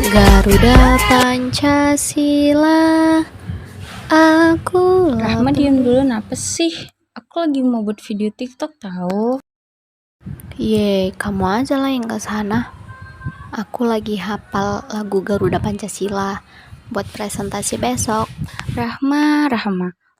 Garuda Pancasila, aku Rahma diam dulu, kenapa sih? Aku lagi mau buat video TikTok tahu. Ye, kamu aja lah yang ke sana. Aku lagi hafal lagu Garuda Pancasila buat presentasi besok. Rahma,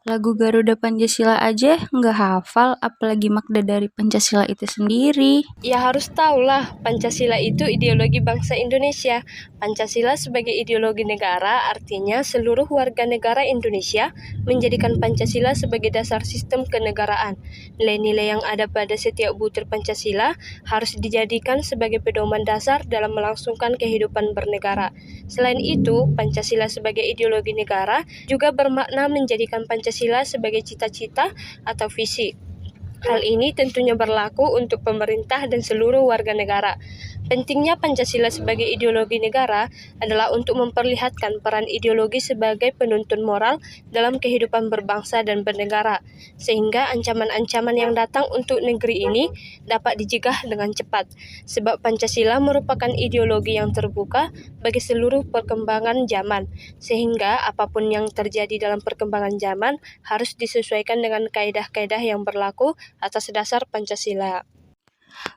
lagu Garuda Pancasila aja nggak hafal, apalagi makna dari Pancasila itu sendiri. Ya harus tahulah, Pancasila itu ideologi bangsa Indonesia. Pancasila sebagai ideologi negara artinya seluruh warga negara Indonesia menjadikan Pancasila sebagai dasar sistem kenegaraan. Nilai-nilai yang ada pada setiap butir Pancasila harus dijadikan sebagai pedoman dasar dalam melangsungkan kehidupan bernegara. Selain itu, Pancasila sebagai ideologi negara juga bermakna menjadikan Pancasila sebagai cita-cita atau visi. Hal ini tentunya berlaku untuk pemerintah dan seluruh warga negara. Pentingnya Pancasila sebagai ideologi negara adalah untuk memperlihatkan peran ideologi sebagai penuntun moral dalam kehidupan berbangsa dan bernegara, sehingga ancaman-ancaman yang datang untuk negeri ini dapat dicegah dengan cepat. Sebab Pancasila merupakan ideologi yang terbuka bagi seluruh perkembangan zaman, sehingga apapun yang terjadi dalam perkembangan zaman harus disesuaikan dengan kaedah-kaedah yang berlaku atas dasar Pancasila.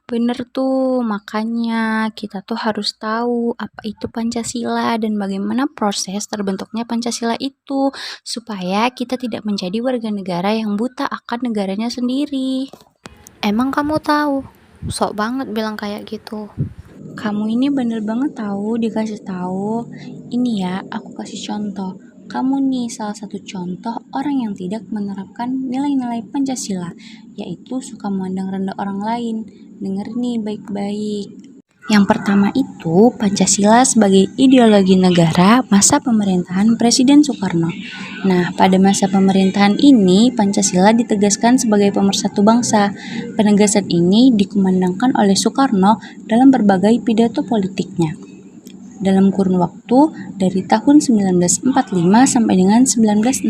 Bener tuh, makanya kita tuh harus tahu apa itu Pancasila dan bagaimana proses terbentuknya Pancasila itu, supaya kita tidak menjadi warga negara yang buta akan negaranya sendiri. Emang kamu tahu? Sok banget bilang kayak gitu. Kamu ini bener banget tahu dikasih tahu. Ini ya, aku kasih contoh. Kamu nih salah satu contoh orang yang tidak menerapkan nilai-nilai Pancasila, yaitu suka memandang rendah orang lain. Dengar nih baik-baik. Yang pertama itu Pancasila sebagai ideologi negara masa pemerintahan Presiden Soekarno. Nah, pada masa pemerintahan ini Pancasila ditegaskan sebagai pemersatu bangsa. Penegasan ini dikumandangkan oleh Soekarno dalam berbagai pidato politiknya. Dalam kurun waktu dari tahun 1945 sampai dengan 1960.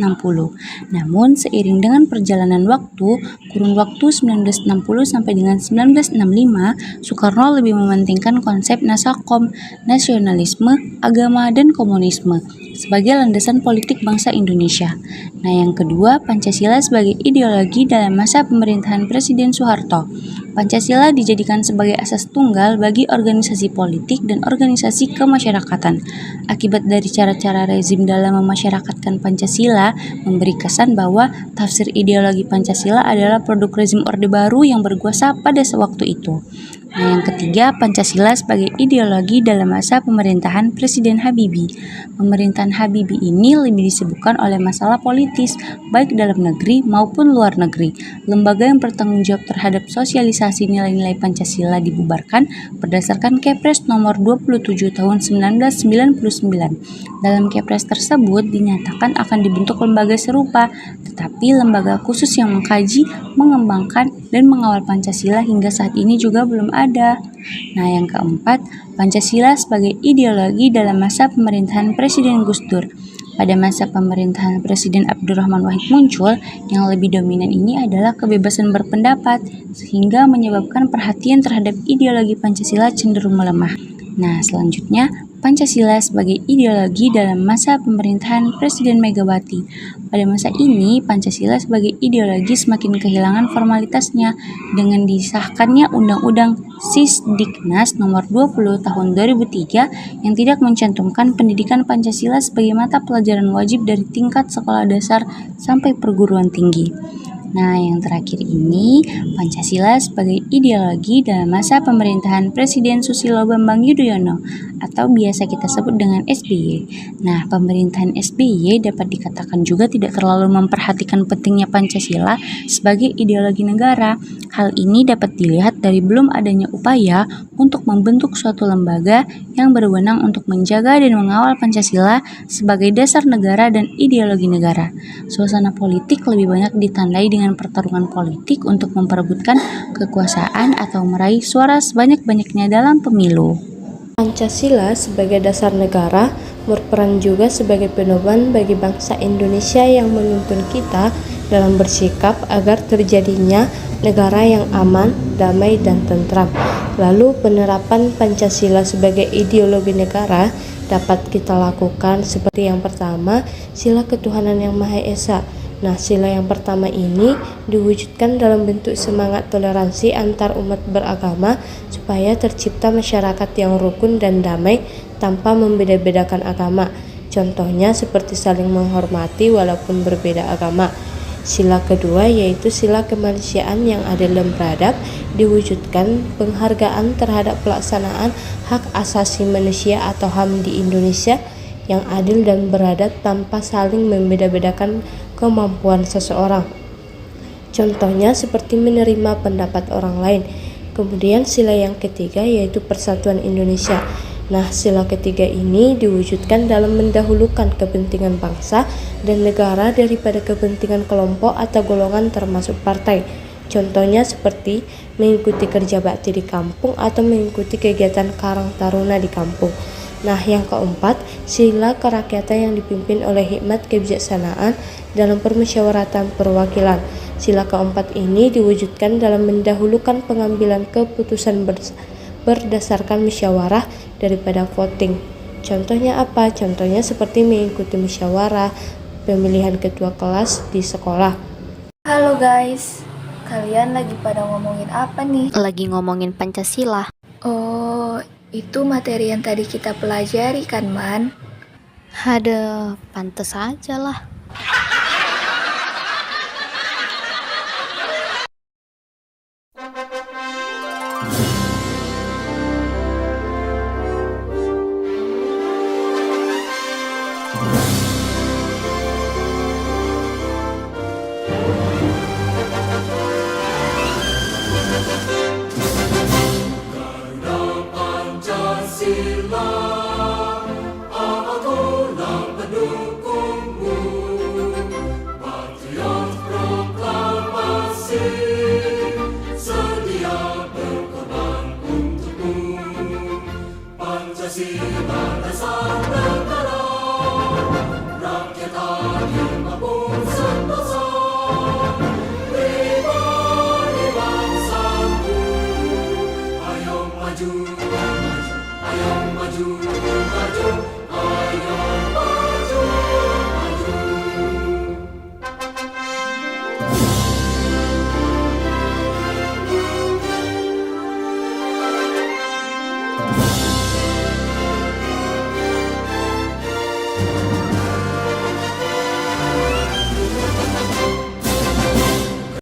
Namun seiring dengan perjalanan waktu, kurun waktu 1960 sampai dengan 1965, Soekarno lebih mementingkan konsep nasakom, nasionalisme, agama, dan komunisme sebagai landasan politik bangsa Indonesia. Nah, yang kedua, Pancasila sebagai ideologi dalam masa pemerintahan Presiden Soeharto. Pancasila dijadikan sebagai asas tunggal bagi organisasi politik dan organisasi kemasyarakatan. Akibat dari cara-cara rezim dalam memasyarakatkan Pancasila memberi kesan bahwa tafsir ideologi Pancasila adalah produk rezim Orde Baru yang berkuasa pada sewaktu itu. Nah, yang ketiga, Pancasila sebagai ideologi dalam masa pemerintahan Presiden Habibie. Pemerintahan Habibie ini lebih disibukkan oleh masalah politis, baik dalam negeri maupun luar negeri. Lembaga yang bertanggung jawab terhadap sosialisasi nilai-nilai Pancasila dibubarkan berdasarkan Kepres nomor 27 tahun 1999. Dalam Kepres tersebut dinyatakan akan dibentuk lembaga serupa, tetapi lembaga khusus yang mengkaji, mengembangkan, dan mengawal Pancasila hingga saat ini juga belum ada. Nah, yang keempat, Pancasila sebagai ideologi dalam masa pemerintahan Presiden Gus Dur. Pada masa pemerintahan Presiden Abdurrahman Wahid muncul, yang lebih dominan ini adalah kebebasan berpendapat, sehingga menyebabkan perhatian terhadap ideologi Pancasila cenderung melemah. Nah, selanjutnya, Pancasila sebagai ideologi dalam masa pemerintahan Presiden Megawati. Pada masa ini, Pancasila sebagai ideologi semakin kehilangan formalitasnya dengan disahkannya Undang-Undang Sisdiknas nomor 20 tahun 2003 yang tidak mencantumkan pendidikan Pancasila sebagai mata pelajaran wajib dari tingkat sekolah dasar sampai perguruan tinggi. Nah, yang terakhir ini, Pancasila sebagai ideologi dalam masa pemerintahan Presiden Susilo Bambang Yudhoyono atau biasa kita sebut dengan SBY. Nah, pemerintahan SBY dapat dikatakan juga tidak terlalu memperhatikan pentingnya Pancasila sebagai ideologi negara. Hal ini dapat dilihat dari belum adanya upaya untuk membentuk suatu lembaga yang berwenang untuk menjaga dan mengawal Pancasila sebagai dasar negara dan ideologi negara. Suasana politik lebih banyak ditandai dengan pertarungan politik untuk memperebutkan kekuasaan atau meraih suara sebanyak-banyaknya dalam pemilu. Pancasila sebagai dasar negara berperan juga sebagai pedoman bagi bangsa Indonesia yang menuntun kita dalam bersikap agar terjadinya negara yang aman, damai, dan tentram. Lalu penerapan Pancasila sebagai ideologi negara dapat kita lakukan seperti yang pertama, sila ketuhanan yang Maha Esa. Nah, sila yang pertama ini diwujudkan dalam bentuk semangat toleransi antar umat beragama supaya tercipta masyarakat yang rukun dan damai tanpa membeda-bedakan agama. Contohnya seperti saling menghormati walaupun berbeda agama. Sila kedua yaitu sila kemanusiaan yang adil dan beradab, diwujudkan penghargaan terhadap pelaksanaan hak asasi manusia atau HAM di Indonesia yang adil dan beradab tanpa saling membeda-bedakan kemampuan seseorang. Contohnya seperti menerima pendapat orang lain. Kemudian sila yang ketiga yaitu persatuan Indonesia. Nah, sila ketiga ini diwujudkan dalam mendahulukan kepentingan bangsa dan negara daripada kepentingan kelompok atau golongan termasuk partai. Contohnya seperti mengikuti kerja bakti di kampung atau mengikuti kegiatan Karang Taruna di kampung. Nah, yang keempat, sila kerakyatan yang dipimpin oleh hikmat kebijaksanaan dalam permusyawaratan perwakilan. Sila keempat ini diwujudkan dalam mendahulukan pengambilan keputusan berdasarkan musyawarah daripada voting. Contohnya apa? Contohnya seperti mengikuti musyawarah pemilihan ketua kelas di sekolah. Halo guys, kalian lagi pada ngomongin apa nih? Lagi ngomongin Pancasila. Oh, itu materi yang tadi kita pelajari kan, Man? Ada, pantes aja lah. Maju, maju, ayo maju, maju, ayo